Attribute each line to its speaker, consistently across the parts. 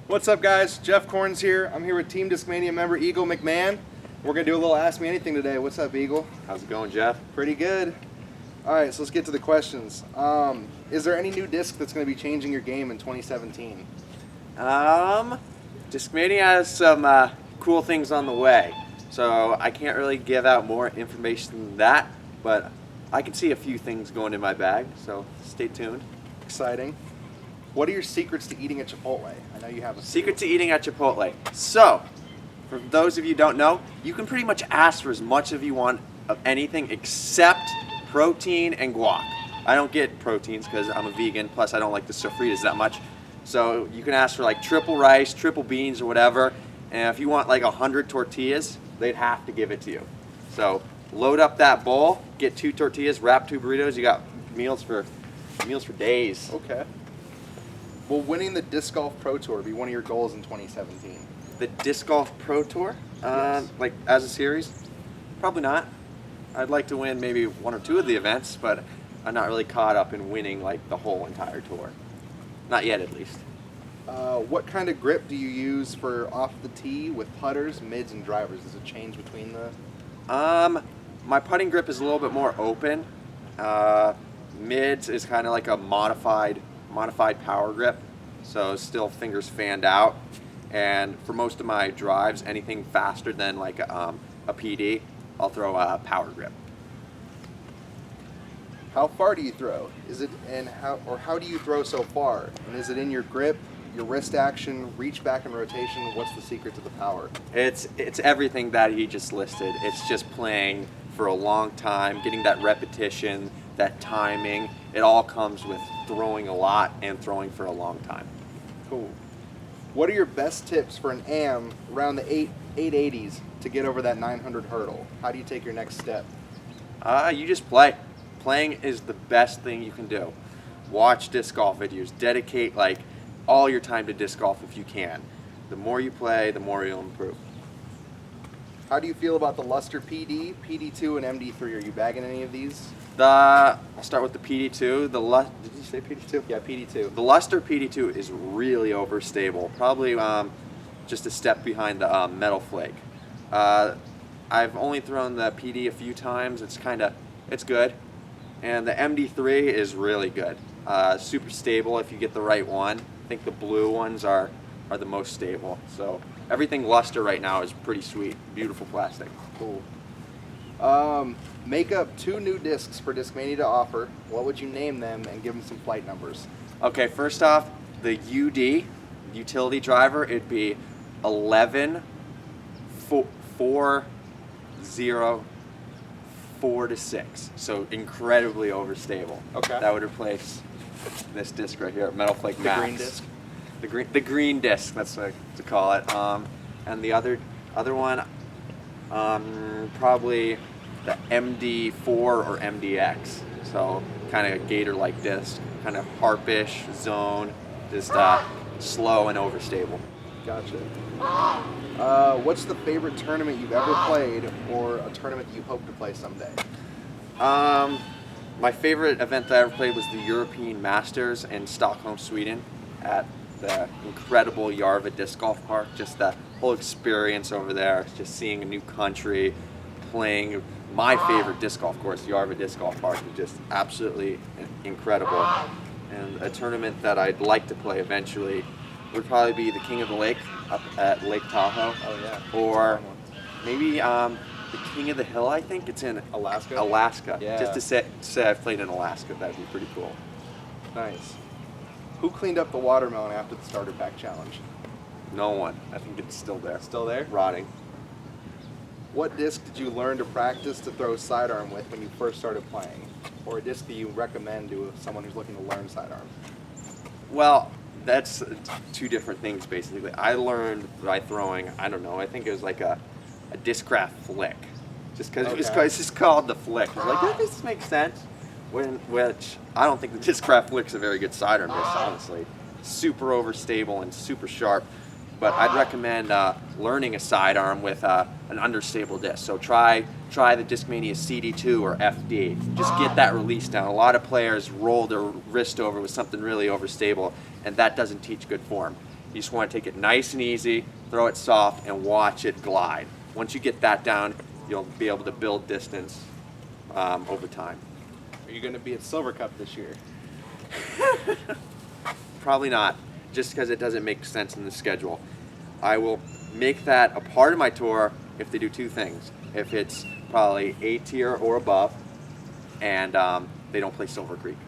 Speaker 1: What's up, guys? Jeff Korns here. I'm here with Team Discmania member Eagle McMahon. We're gonna do a little Ask Me Anything today. What's up, Eagle?
Speaker 2: How's it going, Jeff?
Speaker 1: Pretty good. All right, so let's get to the questions. Is there any new disc that's gonna be changing your game in 2017?
Speaker 2: Discmania has some cool things on the way, so I can't really give out more information than that, but I can see a few things going in my bag, so stay tuned.
Speaker 1: Exciting. What are your secrets to eating at Chipotle? I know you have a
Speaker 2: Secret to eating at Chipotle. So, for those of you who don't know, you can pretty much ask for as much as you want of anything except protein and guac. I don't get proteins because I'm a vegan, plus I don't like the sofritas that much. So you can ask for like triple rice, triple beans, or whatever, and if you want like 100 tortillas, they'd have to give it to you. So load up that bowl, get 2 tortillas, wrap 2 burritos, you got meals for days.
Speaker 1: Okay. Will winning the Disc Golf Pro Tour be one of your goals in 2017?
Speaker 2: The Disc Golf Pro Tour,
Speaker 1: Yes.
Speaker 2: like as a series? Probably not. I'd like to win maybe 1 or 2 of the events, but I'm not really caught up in winning like the whole entire tour. Not yet, at least.
Speaker 1: What kind of grip do you use for off the tee with putters, mids, and drivers? Does it change between the?
Speaker 2: My putting grip is a little bit more open. Mids is kind of like a modified power grip, so still fingers fanned out. And for most of my drives, anything faster than like a PD, I'll throw a power grip.
Speaker 1: How far do you throw? How do you throw so far? And is it in your grip, your wrist action, reach back and rotation? What's the secret to the power?
Speaker 2: It's everything that he just listed. It's just playing for a long time, getting that repetition, that timing. It all comes with throwing a lot and throwing for a long time.
Speaker 1: Cool. What are your best tips for an AM around the 880s to get over that 900 hurdle? How do you take your next step?
Speaker 2: You just play. Playing is the best thing you can do. Watch disc golf videos. Dedicate like all your time to disc golf if you can. The more you play, the more you'll improve.
Speaker 1: How do you feel about the Luster PD, PD2, and MD3? Are you bagging any of these?
Speaker 2: I'll start with the PD2. Did you say PD2?
Speaker 1: Yeah, PD2.
Speaker 2: The Luster PD2 is really overstable. Probably just a step behind the Metal Flake. I've only thrown the PD a few times. It's good. And the MD3 is really good. Super stable if you get the right one. I think the blue ones are the most stable. So everything Luster right now is pretty sweet. Beautiful plastic.
Speaker 1: Cool. Make up 2 new discs for Discmania to offer. What would you name them and give them some flight numbers?
Speaker 2: Okay, first off, the UD, utility driver, it'd be 11 4 0 4 to 6. So incredibly overstable.
Speaker 1: Okay.
Speaker 2: That would replace this disc right here, Metal Flake
Speaker 1: The
Speaker 2: Max.
Speaker 1: green disc?
Speaker 2: The green disc, that's what to call it. And the other one, probably the MD4 or MDX. So kind of gator-like disc, kind of harpish zone, just slow and overstable.
Speaker 1: Gotcha. What's the favorite tournament you've ever played, or a tournament you hope to play someday?
Speaker 2: My favorite event that I ever played was the European Masters in Stockholm, Sweden, at the incredible Järva Disc Golf Park. Just the whole experience over there, just seeing a new country, playing my favorite disc golf course, Järva Disc Golf Park, is just absolutely incredible. And a tournament that I'd like to play eventually would probably be the King of the Lake up at Lake Tahoe.
Speaker 1: Oh yeah.
Speaker 2: Or maybe the King of the Hill, I think it's in
Speaker 1: Alaska?
Speaker 2: Alaska.
Speaker 1: Yeah.
Speaker 2: Just to say I've played in Alaska, that'd be pretty cool.
Speaker 1: Nice. Who cleaned up the watermelon after the starter pack challenge?
Speaker 2: No one. I think it's still there.
Speaker 1: Still there?
Speaker 2: Rotting.
Speaker 1: What disc did you learn to practice to throw sidearm with when you first started playing? Or a disc that you recommend to someone who's looking to learn sidearm?
Speaker 2: Well, that's 2 different things basically. I learned by throwing, I don't know, I think it was like a Discraft flick. Just because it's just called the flick. It's like, does this make sense? Which I don't think the Discraft flick's a very good sidearm disc, honestly. Super overstable and super sharp. But I'd recommend learning a sidearm with an understable disc. So try the Discmania CD2 or FD. Just get that release down. A lot of players roll their wrist over with something really overstable, and that doesn't teach good form. You just want to take it nice and easy, throw it soft, and watch it glide. Once you get that down, you'll be able to build distance over time.
Speaker 1: Are you going to be at Silver Cup this year?
Speaker 2: Probably not, just because it doesn't make sense in the schedule. I will make that a part of my tour if they do two things. If it's probably A tier or above, and they don't play Silver Creek.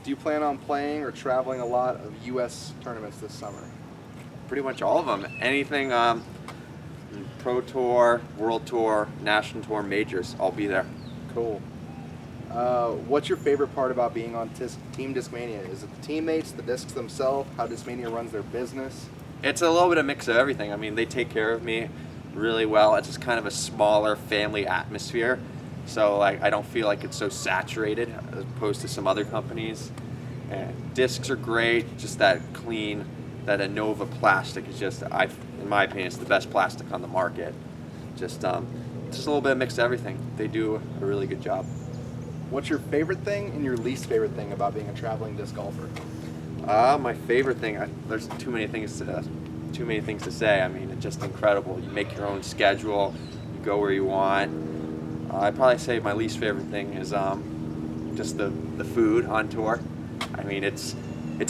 Speaker 1: Do you plan on playing or traveling a lot of U.S. tournaments this summer?
Speaker 2: Pretty much all of them. Anything Pro Tour, World Tour, National Tour, Majors, I'll be there.
Speaker 1: Cool. What's your favorite part about being on Team Discmania? Is it the teammates, the discs themselves, how Discmania runs their business?
Speaker 2: It's a little bit of mix of everything. I mean, they take care of me really well. It's just kind of a smaller family atmosphere. So like, I don't feel like it's so saturated as opposed to some other companies. And discs are great, just that clean, that Innova plastic is just, in my opinion, it's the best plastic on the market. Just a little bit of mix of everything. They do a really good job.
Speaker 1: What's your favorite thing and your least favorite thing about being a traveling disc golfer?
Speaker 2: My favorite thing, there's too many things to say. I mean, it's just incredible. You make your own schedule, you go where you want. I'd probably say my least favorite thing is just the food on tour. I mean, it's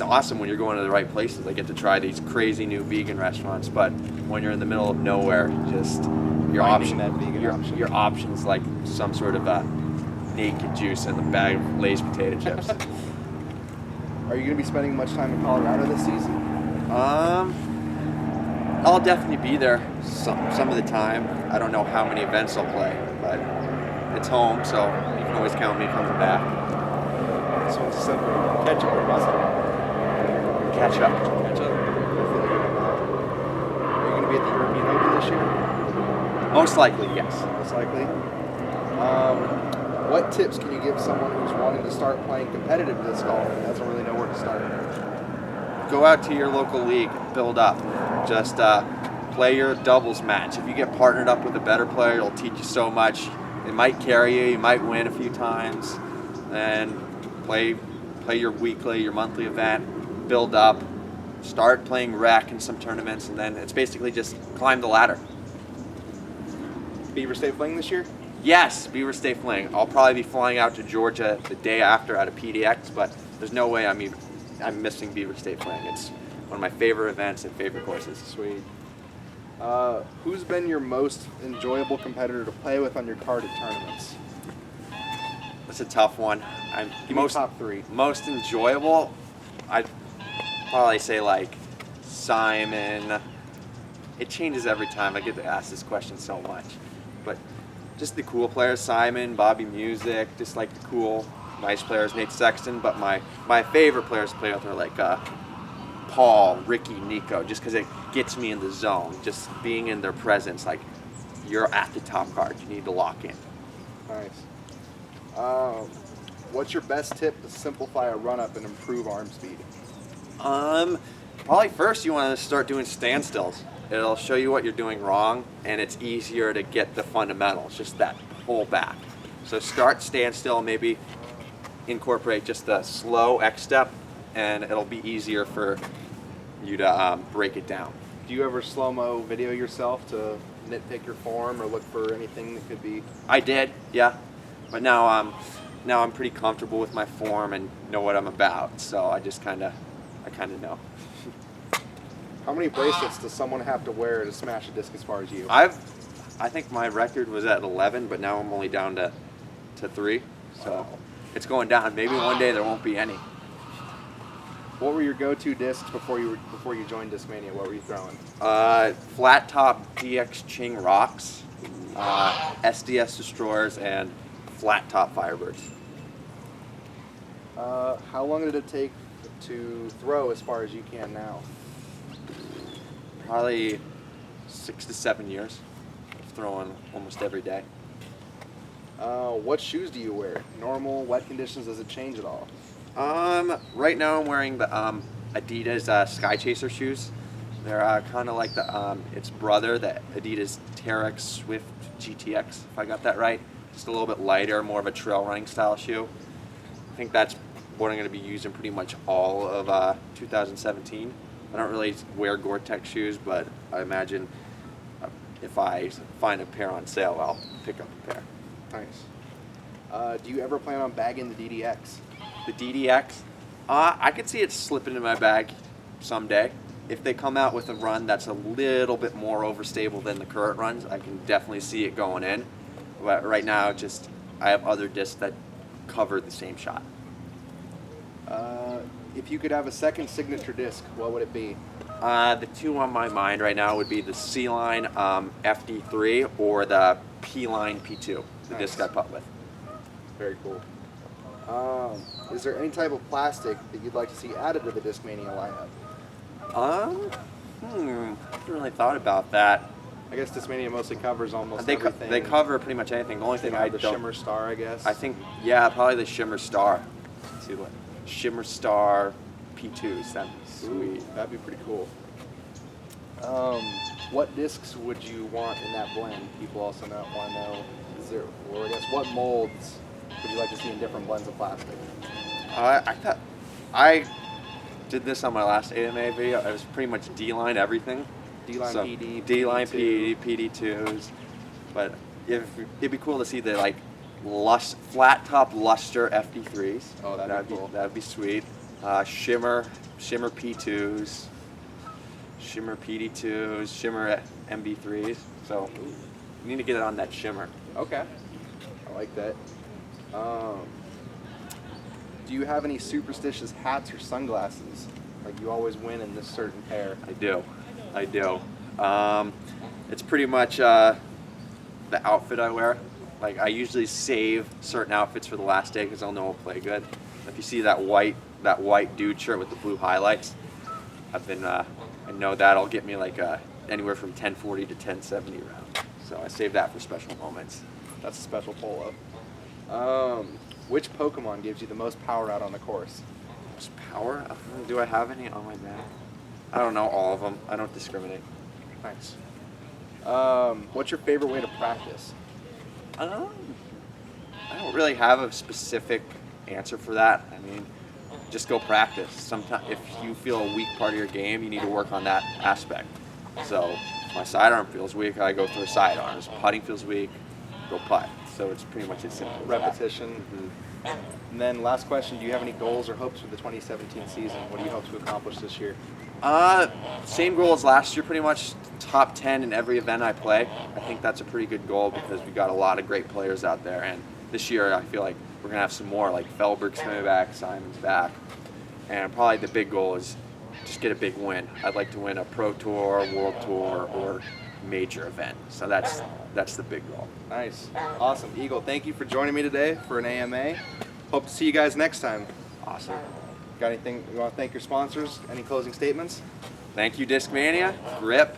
Speaker 2: awesome when you're going to the right places. I get to try these crazy new vegan restaurants, but when you're in the middle of nowhere, just your options like some sort of a naked juice and a bag of Lay's potato chips.
Speaker 1: Are you going to be spending much time in Colorado this season?
Speaker 2: I'll definitely be there some of the time. I don't know how many events I'll play, but it's home, so you can always count me coming back.
Speaker 1: This one's simple. Ketchup or mustard?
Speaker 2: Ketchup.
Speaker 1: Ketchup? Are you going to be at the European Open this year?
Speaker 2: Most likely, yes.
Speaker 1: Most likely. What tips can you give someone who's wanting to start playing competitive disc golf and doesn't really know where to start?
Speaker 2: Go out to your local league, build up. Just play your doubles match. If you get partnered up with a better player, it'll teach you so much. It might carry you, you might win a few times. Then play your weekly, your monthly event, build up, start playing rec in some tournaments, and then it's basically just climb the ladder.
Speaker 1: Beaver State Fling this year?
Speaker 2: Yes, Beaver State Fling. I'll probably be flying out to Georgia the day after out of PDX, but there's no way I'm missing Beaver State Fling. It's one of my favorite events and favorite courses.
Speaker 1: Sweet. Who's been your most enjoyable competitor to play with on your card at tournaments?
Speaker 2: That's a tough one.
Speaker 1: Give me top three.
Speaker 2: Most enjoyable, I'd probably say like Simon. It changes every time. I get to ask this question so much. But just the cool players, Simon, Bobby Music, just like the cool, nice players, Nate Sexton. But my favorite players to play with are like Paul, Ricky, Nico, just because it gets me in the zone. Just being in their presence, like you're at the top card, you need to lock in.
Speaker 1: Nice. What's your best tip to simplify a run-up and improve arm speed?
Speaker 2: Probably first you want to start doing standstills. It'll show you what you're doing wrong, and it's easier to get the fundamentals, just that pull back. So start standstill, maybe incorporate just a slow X step, and it'll be easier for you to break it down.
Speaker 1: Do you ever slow-mo video yourself to nitpick your form or look for anything that could be?
Speaker 2: I did, yeah. But now I'm pretty comfortable with my form and know what I'm about, so I kind of know.
Speaker 1: How many bracelets does someone have to wear to smash a disc as far as you?
Speaker 2: I think my record was at 11, but now I'm only down to 3. So
Speaker 1: wow.
Speaker 2: It's going down. Maybe one day there won't be any.
Speaker 1: What were your go-to discs before you joined Discmania? What were you throwing?
Speaker 2: Flat top DX Ching Rocks, SDS Destroyers, and flat top Firebirds.
Speaker 1: How long did it take to throw as far as you can now?
Speaker 2: Probably 6 to 7 years. Throwing almost every day.
Speaker 1: What shoes do you wear? Normal, wet conditions, does it change at all?
Speaker 2: Right now I'm wearing the Adidas Sky Chaser shoes. They're kind of like its brother, the Adidas Terex Swift GTX, if I got that right. Just a little bit lighter, more of a trail running style shoe. I think that's what I'm going to be using pretty much all of 2017. I don't really wear Gore-Tex shoes, but I imagine if I find a pair on sale, I'll pick up a pair.
Speaker 1: Nice. Do you ever plan on bagging the DDX?
Speaker 2: The DDX, I could see it slipping in my bag someday. If they come out with a run that's a little bit more overstable than the current runs, I can definitely see it going in. But right now, I have other discs that cover the same shot.
Speaker 1: If you could have a second signature disc, what would it be?
Speaker 2: The two on my mind right now would be the C-Line FD3 or the P-Line P2, the
Speaker 1: Nice.
Speaker 2: disc I putt with.
Speaker 1: Very cool. Is there any type of plastic that you'd like to see added to the Discmania lineup?
Speaker 2: I haven't really thought about that.
Speaker 1: I guess Discmania mostly covers almost
Speaker 2: They
Speaker 1: everything.
Speaker 2: cover pretty much anything. The only thing I
Speaker 1: the
Speaker 2: don't...
Speaker 1: Shimmer Star, I guess.
Speaker 2: I think, yeah, probably the Shimmer Star. Let's see what... Shimmer Star P2s, that'd be sweet.
Speaker 1: Ooh, that'd be pretty cool. What discs would you want in that blend? People also want to know, or I guess, what molds would you like to see in different blends of plastic?
Speaker 2: I did this on my last AMA video. It was pretty much D-line everything.
Speaker 1: D-line PD,
Speaker 2: D-line
Speaker 1: PD2.
Speaker 2: PD, PD2s. But it'd be cool to see the flat top luster FD3s.
Speaker 1: Oh, that'd be cool.
Speaker 2: That'd be sweet. Shimmer P2s, Shimmer PD2s, Shimmer MB3s. So you need to get it on that shimmer.
Speaker 1: Okay, I like that. Do you have any superstitious hats or sunglasses? Like you always win in this certain pair.
Speaker 2: I do. It's pretty much the outfit I wear. Like I usually save certain outfits for the last day because I'll know I'll play good. If you see that white dude shirt with the blue highlights, I know that'll get me like anywhere from 1040 to 1070 around. So I save that for special moments.
Speaker 1: That's a special polo. Which Pokemon gives you the most power out on the course?
Speaker 2: Most power? Do I have any on my bag? I don't know all of them. I don't discriminate.
Speaker 1: Nice. What's your favorite way to practice?
Speaker 2: I don't really have a specific answer for that. I mean, just go practice. Sometimes, if you feel a weak part of your game, you need to work on that aspect. So, if my sidearm feels weak, I go through sidearms. Putting feels weak, go putt. So it's pretty much as simple as
Speaker 1: Repetition.
Speaker 2: that.
Speaker 1: And then last question, do you have any goals or hopes for the 2017 season? What do you hope to accomplish this year?
Speaker 2: Same goal as last year, pretty much top 10 in every event I play. I think that's a pretty good goal because we got a lot of great players out there, and this year I feel like we're gonna have some more, like Felberg's coming back, Simon's back, and probably the big goal is just get a big win. I'd like to win a Pro Tour, World Tour, or major event. So that's the big goal.
Speaker 1: Nice. Awesome. Eagle, thank you for joining me today for an AMA. Hope to see you guys next time.
Speaker 2: Awesome.
Speaker 1: Got anything you want to thank your sponsors? Any closing statements?
Speaker 2: Thank you, Discmania, Grip,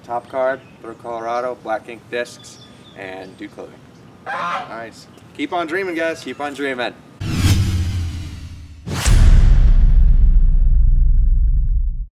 Speaker 2: Top Card, Throw Colorado, Black Ink Discs, and Dude Clothing.
Speaker 1: Nice. Keep on dreaming, guys.
Speaker 2: Keep on dreaming.